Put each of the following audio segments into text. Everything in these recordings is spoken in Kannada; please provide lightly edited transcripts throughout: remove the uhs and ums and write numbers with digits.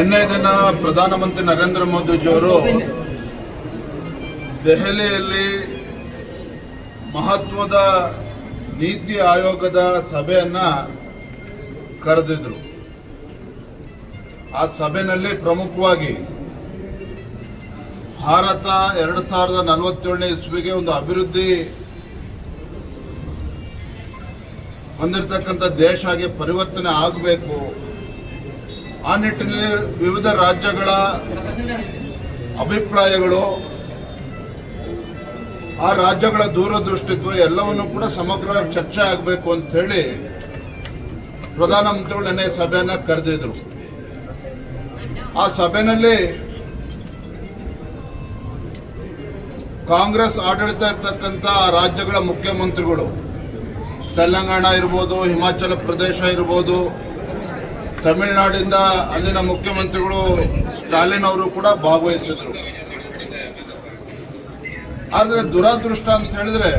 ನಿನ್ನೆ ದಿನ ಪ್ರಧಾನಮಂತ್ರಿ ನರೇಂದ್ರ ಮೋದಿಜಿಯವರು ದೆಹಲಿಯಲ್ಲಿ ಮಹತ್ವದ ನೀತಿ ಆಯೋಗದ ಸಭೆಯನ್ನ ಕರೆದಿದ್ರು. ಆ ಸಭೆಯಲ್ಲಿ ಪ್ರಮುಖವಾಗಿ ಭಾರತ 2047ನೇ ಇಸ್ವಿಗೆ ಒಂದು ಅಭಿವೃದ್ಧಿ ಹೊಂದಿರತಕ್ಕಂಥ ದೇಶ ಆಗಿ ಪರಿವರ್ತನೆ ಆಗಬೇಕು. ಆ ನಿಟ್ಟಿನಲ್ಲಿ ವಿವಿಧ ರಾಜ್ಯಗಳ ಅಭಿಪ್ರಾಯಗಳು, ಆ ರಾಜ್ಯಗಳ ದೂರದೃಷ್ಟಿತ್ವ ಎಲ್ಲವನ್ನು ಕೂಡ ಸಮಗ್ರವಾಗಿ ಚರ್ಚೆ ಆಗಬೇಕು ಅಂತ ಹೇಳಿ ಪ್ರಧಾನಮಂತ್ರಿಗಳು ನಿನ್ನೆ ಸಭೆಯನ್ನ ಕರೆದಿದ್ರು. ಆ ಸಭೆಯಲ್ಲಿ ಕಾಂಗ್ರೆಸ್ ಆಡಳಿತ ಇರತಕ್ಕಂಥ ರಾಜ್ಯಗಳ ಮುಖ್ಯಮಂತ್ರಿಗಳು, ತೆಲಂಗಾಣ ಇರ್ಬೋದು, ಹಿಮಾಚಲ ಪ್ರದೇಶ ಇರ್ಬೋದು, ತಮಿಳುನಾಡಿಂದ ಅಲ್ಲಿನ ಮುಖ್ಯಮಂತ್ರಿಗಳು ಸ್ಟಾಲಿನ್ ಅವರು ಕೂಡ ಭಾಗವಹಿಸಿದ್ರು. ಆದರೆ ದುರಾದೃಷ್ಟ ಅಂತ ಹೇಳಿದ್ರೆ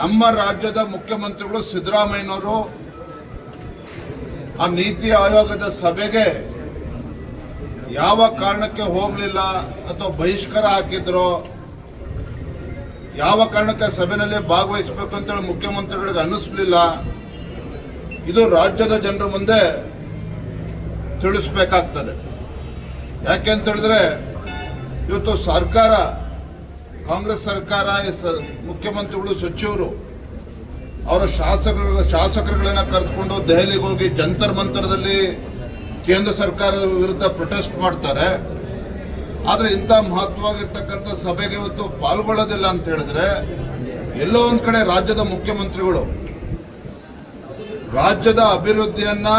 ನಮ್ಮ ರಾಜ್ಯದ ಮುಖ್ಯಮಂತ್ರಿಗಳು ಸಿದ್ದರಾಮಯ್ಯನವರು ಆ ನೀತಿ ಆಯೋಗದ ಸಭೆಗೆ ಯಾವ ಕಾರಣಕ್ಕೆ ಹೋಗಲಿಲ್ಲ ಅಥವಾ ಬಹಿಷ್ಕಾರ ಹಾಕಿದ್ರು, ಯಾವ ಕಾರಣಕ್ಕೆ ಸಭೆಯಲ್ಲಿ ಭಾಗವಹಿಸಬೇಕು ಅಂತೇಳಿ ಮುಖ್ಯಮಂತ್ರಿಗಳಿಗೆ ಅನ್ನಿಸ್ಲಿಲ್ಲ. ಇದು ರಾಜ್ಯದ ಜನರ ಮುಂದೆ ತಿಳಿಸಬೇಕಾಗ್ತದೆ. ಯಾಕೆ ಅಂತ ಹೇಳಿದ್ರೆ ಇವತ್ತು ಸರ್ಕಾರ, ಕಾಂಗ್ರೆಸ್ ಸರ್ಕಾರ, ಮುಖ್ಯಮಂತ್ರಿಗಳು, ಸಚಿವರು ಅವರ ಶಾಸಕರುಗಳನ್ನ ಕರೆದುಕೊಂಡು ದೆಹಲಿಗೆ ಹೋಗಿ ಜಂತರ್ ಮಂತರದಲ್ಲಿ ಕೇಂದ್ರ ಸರ್ಕಾರದ ವಿರುದ್ಧ ಪ್ರೊಟೆಸ್ಟ್ ಮಾಡ್ತಾರೆ. ಆದರೆ ಇಂಥ ಮಹತ್ವವಾಗಿರ್ತಕ್ಕಂಥ ಸಭೆಗೆ ಇವತ್ತು ಪಾಲ್ಗೊಳ್ಳೋದಿಲ್ಲ ಅಂತ ಹೇಳಿದ್ರೆ ಎಲ್ಲೋ ಒಂದ್ ಕಡೆ ರಾಜ್ಯದ ಮುಖ್ಯಮಂತ್ರಿಗಳು ರಾಜ್ಯದ ಅಭಿವೃದ್ಧಿಯನ್ನ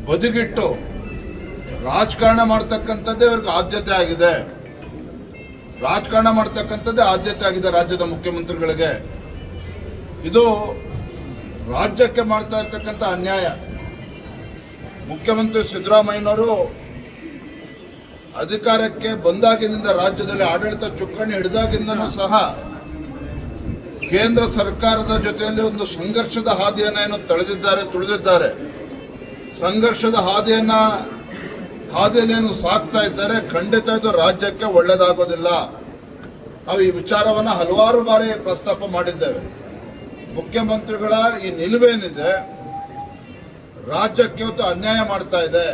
ಬದಿಗಿಟ್ಟು ರಾಜಕಾರಣ ಮಾಡ್ತಕ್ಕಂಥದ್ದೇ ಇವ್ರಿಗೆ ಆದ್ಯತೆ ಆಗಿದೆ. ರಾಜಕಾರಣ ಮಾಡ್ತಕ್ಕಂಥದ್ದೇ ಆದ್ಯತೆ ಆಗಿದೆ ರಾಜ್ಯದ ಮುಖ್ಯಮಂತ್ರಿಗಳಿಗೆ. ಇದು ರಾಜ್ಯಕ್ಕೆ ಮಾಡ್ತಾ ಇರ್ತಕ್ಕಂಥ ಅನ್ಯಾಯ. ಮುಖ್ಯಮಂತ್ರಿ ಸಿದ್ದರಾಮಯ್ಯನವರು ಅಧಿಕಾರಕ್ಕೆ ಬಂದಾಗಿನಿಂದ ರಾಜ್ಯದಲ್ಲಿ ಆಡಳಿತ ಚುಕ್ಕಾಣಿ ಹಿಡಿದಾಗಿಂದನೂ ಸಹ ಕೇಂದ್ರ ಸರ್ಕಾರದ ಜೊತೆಯಲ್ಲಿ ಒಂದು ಸಂಘರ್ಷದ ಹಾದಿಯನ್ನ ಏನು ತುಳಿದಿದ್ದಾರೆ. ಸಂಘರ್ಷದ ಹಾದಿಯಲ್ಲಿ ಏನು ಸಾಕ್ತಾ ಇದ್ದಾರೆ. ಖಂಡಿತ ಇದು ರಾಜ್ಯಕ್ಕೆ ಒಳ್ಳೆಯದಾಗೋದಿಲ್ಲ. ನಾವು ಈ ವಿಚಾರವನ್ನ ಹಲವಾರು ಬಾರಿ ಪ್ರಸ್ತಾಪ ಮಾಡಿದ್ದೇವೆ. ಮುಖ್ಯಮಂತ್ರಿಗಳ ಈ ನಿಲುವೇನಿದೆ ರಾಜ್ಯಕ್ಕೆ ಇವತ್ತು ಅನ್ಯಾಯ ಮಾಡ್ತಾ ಇದೆ.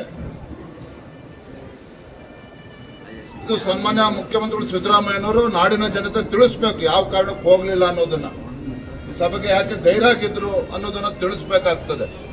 ಇದು ಸನ್ಮಾನ್ಯ ಮುಖ್ಯಮಂತ್ರಿಗಳು ಸಿದ್ದರಾಮಯ್ಯನವರು ನಾಡಿನ ಜನತೆ ತಿಳಿಸ್ಬೇಕು ಯಾವ ಕಾರಣಕ್ಕೆ ಹೋಗ್ಲಿಲ್ಲ ಅನ್ನೋದನ್ನ, ಈ ಸಭೆಗೆ ಯಾಕೆ ಗೈರಾಗಿದ್ರು ಅನ್ನೋದನ್ನ ತಿಳಿಸ್ಬೇಕಾಗ್ತದೆ.